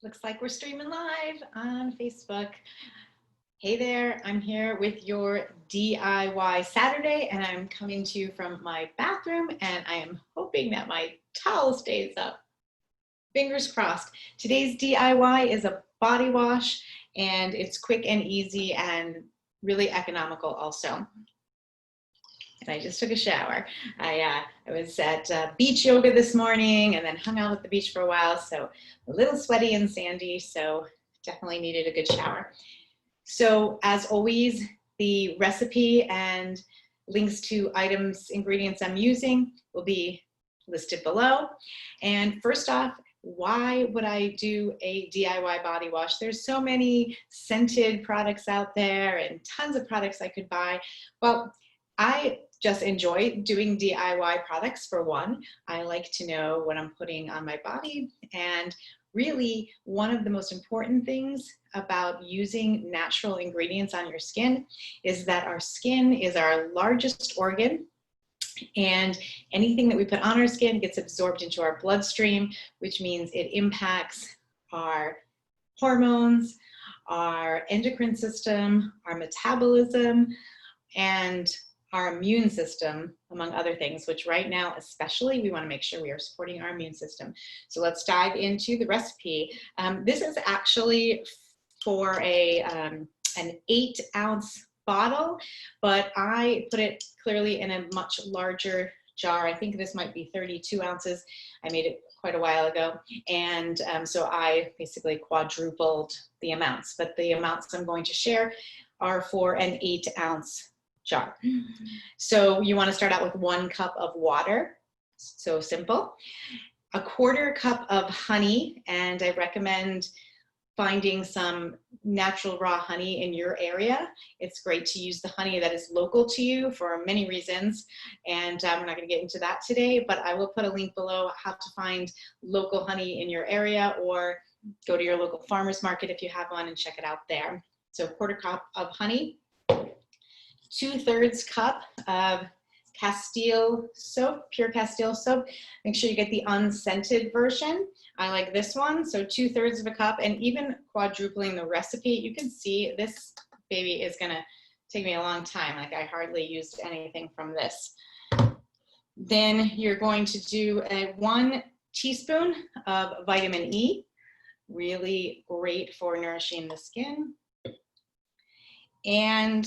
Looks like we're streaming live on Facebook. Hey there, I'm here with your DIY Saturday, and I'm coming to you from my bathroom, and I am hoping that my towel stays up. Fingers crossed. Today's DIY is a body wash, and it's quick and easy and really economical also. And I just took a shower. I was at beach yoga this morning and then hung out at the beach for a while, so a little sweaty and sandy, so definitely needed a good shower. So as always, the recipe and links to items, ingredients I'm using will be listed below. And first off, why would I do a DIY body wash? There's so many scented products out there and tons of products I could buy. Well, I just enjoy doing DIY products for one. I like to know what I'm putting on my body, and really one of the most important things about using natural ingredients on your skin is that our skin is our largest organ, and anything that we put on our skin gets absorbed into our bloodstream, which means it impacts our hormones, our endocrine system, our metabolism, and our immune system, among other things, which right now especially we want to make sure we are supporting our immune system. So let's dive into the recipe. This is actually for an 8-ounce bottle, but I put it clearly in a much larger jar. I think this might be 32 ounces. I made it quite a while ago, and so I basically quadrupled the amounts, but the amounts I'm going to share are for an 8-ounce jar. So you want to start out with 1 cup of water, so simple, a 1/4 cup of honey, and I recommend finding some natural raw honey in your area. It's great to use the honey that is local to you for many reasons, and we're not going to get into that today, but I will put a link below how to find local honey in your area, or go to your local farmer's market if you have one and check it out there. So 1/4 cup of honey, 2/3 cup of Castille soap, pure Castille soap. Make sure you get the unscented version. I like this one, so 2/3 of a cup, and even quadrupling the recipe. You can see this baby is gonna take me a long time. Like, I hardly used anything from this. Then you're going to do 1 teaspoon of vitamin E, really great for nourishing the skin, and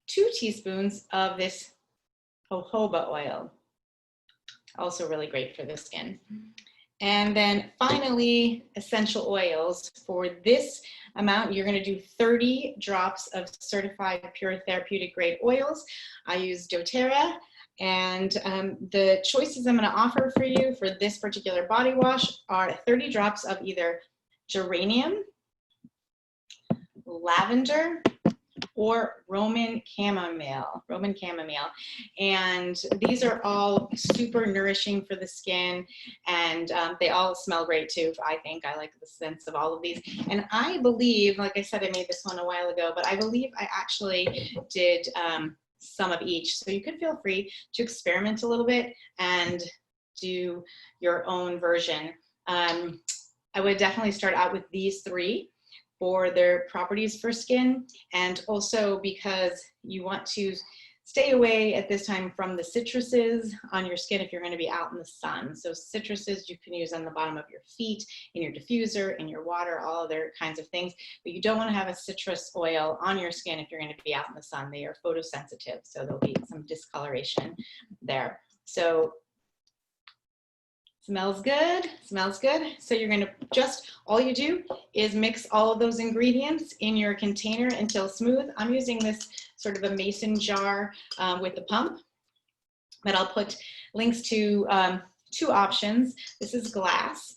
2 teaspoons of this jojoba oil, also really great for the skin. And then finally, essential oils. For this amount, you're going to do 30 drops of certified pure therapeutic grade oils. I use doTERRA, and the choices I'm going to offer for you for this particular body wash are 30 drops of either geranium, lavender, or Roman chamomile. And these are all super nourishing for the skin, and they all smell great too. I think I like the sense of all of these. And I believe, like I said, I made this one a while ago, but I believe I actually did some of each. So you could feel free to experiment a little bit and do your own version. I would definitely start out with these 3 for their properties for skin, and also because you want to stay away at this time from the citruses on your skin if you're going to be out in the sun. So citruses you can use on the bottom of your feet, in your diffuser, in your water, all other kinds of things, but you don't want to have a citrus oil on your skin if you're going to be out in the sun. They are photosensitive, so there'll be some discoloration there. So smells good, smells good. So you're gonna all you do is mix all of those ingredients in your container until smooth. I'm using this sort of a mason jar with the pump, but I'll put links to 2 options. This is glass.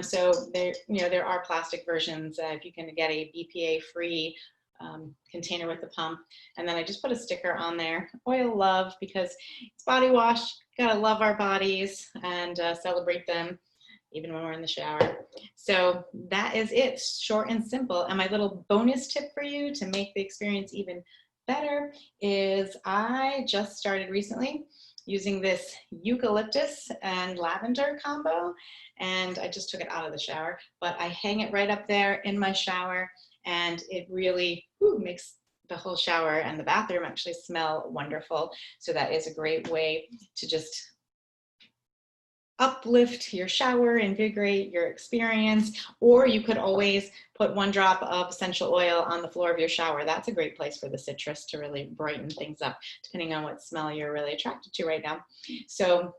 So there are plastic versions if you can get a BPA-free container with the pump. And then I just put a sticker on there, oil love, because it's body wash. Gotta love our bodies and celebrate them even when we're in the shower. So that is it, short and simple. And my little bonus tip for you to make the experience even better is I just started recently using this eucalyptus and lavender combo, and I just took it out of the shower, but I hang it right up there in my shower, and it really makes the whole shower and the bathroom actually smell wonderful. So that is a great way to just uplift your shower, invigorate your experience. Or you could always put 1 drop of essential oil on the floor of your shower. That's a great place for the citrus to really brighten things up, depending on what smell you're really attracted to right now. So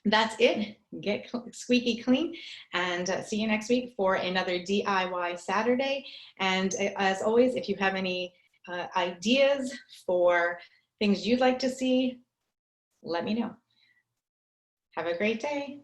that's it. Get squeaky clean, and see you next week for another DIY Saturday. And as always, if you have any ideas for things you'd like to see, let me know. Have a great day.